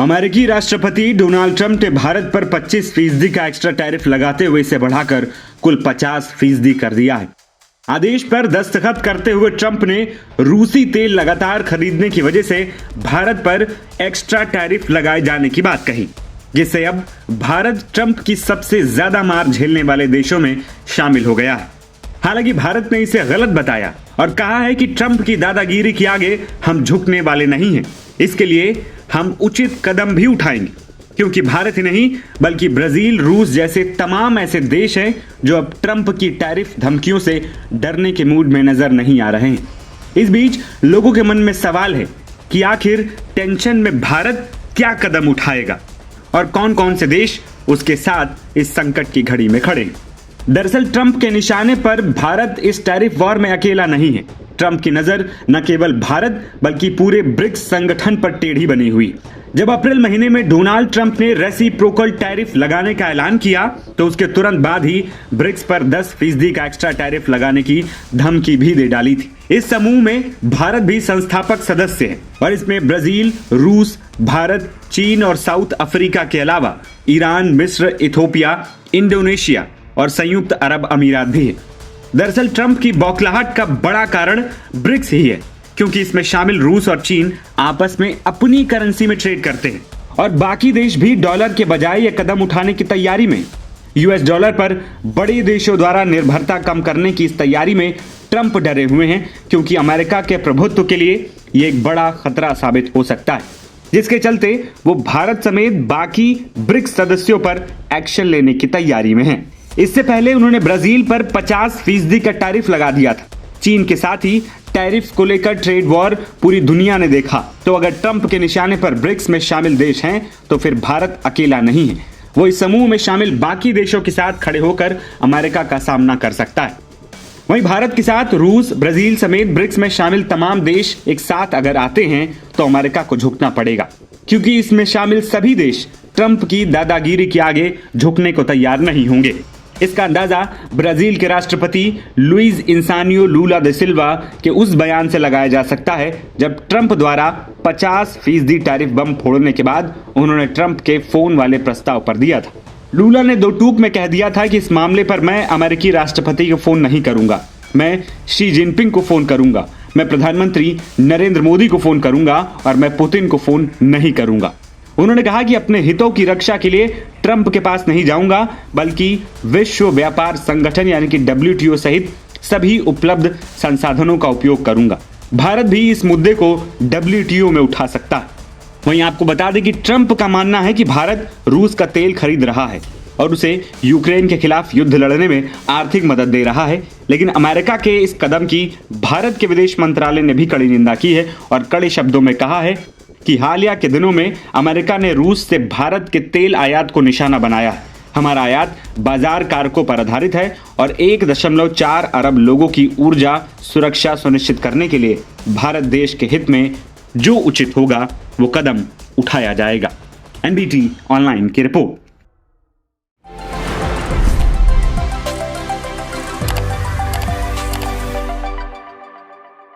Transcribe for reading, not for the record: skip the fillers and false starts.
अमेरिकी राष्ट्रपति Donald Trump ने भारत पर 25% का एक्स्ट्रा टैरिफ लगाते हुए इसे बढ़ाकर कुल 50% कर दिया है। आदेश पर दस्तखत करते हुए ट्रंप ने रूसी तेल लगातार खरीदने की वजह से भारत पर एक्स्ट्रा टैरिफ लगाए जाने की बात कही, जिससे अब भारत ट्रंप की सबसे ज्यादा मार झेलने वाले देशों में शामिल हो गया है। हालांकि भारत ने इसे गलत बताया और कहा है कि ट्रंप की दादागिरी के आगे हम झुकने वाले नहीं हैं। इसके लिए हम उचित कदम भी उठाएंगे, क्योंकि भारत ही नहीं बल्कि ब्राजील, रूस जैसे तमाम ऐसे देश हैं जो अब ट्रंप की टैरिफ धमकियों से डरने के मूड में नजर नहीं आ रहे हैं। इस बीच लोगों के मन में सवाल है कि आखिर टेंशन में भारत क्या कदम उठाएगा और कौन कौन से देश उसके साथ इस संकट की घड़ी में खड़े हैं। दरअसल ट्रंप के निशाने पर भारत इस टैरिफ वॉर में अकेला नहीं है। ट्रंप की नजर न केवल भारत बल्कि पूरे ब्रिक्स संगठन पर टेढ़ी बनी हुई। जब अप्रैल महीने में डोनाल्ड ट्रंप ने रेसिप्रोकल टैरिफ लगाने का ऐलान किया तो उसके तुरंत बाद ही ब्रिक्स पर 10% का एक्स्ट्रा टैरिफ लगाने की धमकी भी दे डाली थी। इस समूह में भारत भी संस्थापक सदस्य है और इसमें ब्राजील, रूस, भारत, चीन और साउथ अफ्रीका के अलावा ईरान, मिस्र, इथोपिया, इंडोनेशिया और संयुक्त अरब अमीरात भी है। दरअसल ट्रंप की बौखलाहट का बड़ा कारण ब्रिक्स ही है, क्योंकि इसमें शामिल रूस और चीन आपस में अपनी करेंसी में ट्रेड करते हैं और बाकी देश भी डॉलर के बजाय यह कदम उठाने की तैयारी में। यूएस डॉलर पर बड़े देशों द्वारा निर्भरता कम करने की इस तैयारी में ट्रंप डरे हुए हैं, क्योंकि अमेरिका के प्रभुत्व के लिए यह एक बड़ा खतरा साबित हो सकता है, जिसके चलते वो भारत समेत बाकी ब्रिक्स सदस्यों पर एक्शन लेने की तैयारी में हैं। इससे पहले उन्होंने ब्राजील पर 50% का टैरिफ लगा दिया था। चीन के साथ ही टैरिफ को लेकर ट्रेड वॉर पूरी दुनिया ने देखा। तो अगर ट्रंप के निशाने पर ब्रिक्स में शामिल देश हैं तो फिर भारत अकेला नहीं है। वो इस समूह में शामिल बाकी देशों के साथ खड़े होकर अमेरिका का सामना कर सकता है। वहीं भारत के साथ रूस, ब्राजील समेत ब्रिक्स में शामिल तमाम देश एक साथ अगर आते हैं तो अमेरिका को झुकना पड़ेगा, क्योंकि इसमें शामिल सभी देश ट्रंप की दादागिरी के आगे झुकने को तैयार नहीं होंगे। इसका अंदाजा ब्राजील के राष्ट्रपति लुइज इनासियो लुला दा सिल्वा के उस बयान से लगाया जा सकता है जब ट्रंप द्वारा 50% टैरिफ बम फोड़ने के बाद उन्होंने ट्रंप के फोन वाले प्रस्ताव पर दिया था। लुला ने 2 टूक में कह दिया था कि इस मामले पर मैं अमेरिकी राष्ट्रपति को फोन नहीं करूंगा, मैं शी जिनपिंग को फोन करूंगा, मैं प्रधानमंत्री नरेंद्र मोदी को फोन करूंगा और मैं पुतिन को फोन नहीं करूंगा। उन्होंने कहा कि अपने हितों की रक्षा के लिए ट्रंप के पास नहीं जाऊंगा, बल्कि विश्व व्यापार संगठन यानी कि WTO सहित सभी उपलब्ध संसाधनों का उपयोग करूंगा। भारत भी इस मुद्दे को WTO में उठा सकता है। वहीं आपको बता दें कि ट्रंप का मानना है कि भारत रूस का तेल खरीद रहा है और उसे यूक्रेन के खिलाफ युद्ध लड़ने में आर्थिक मदद दे रहा है। लेकिन अमेरिका के इस कदम की भारत के विदेश मंत्रालय ने भी कड़ी निंदा की है और कड़े शब्दों में कहा है कि हालिया के दिनों में अमेरिका ने रूस से भारत के तेल आयात को निशाना बनाया है। हमारा आयात बाजार कारकों पर आधारित है और 1.4 अरब लोगों की ऊर्जा सुरक्षा सुनिश्चित करने के लिए भारत देश के हित में जो उचित होगा वो कदम उठाया जाएगा। NBT ऑनलाइन की रिपोर्ट।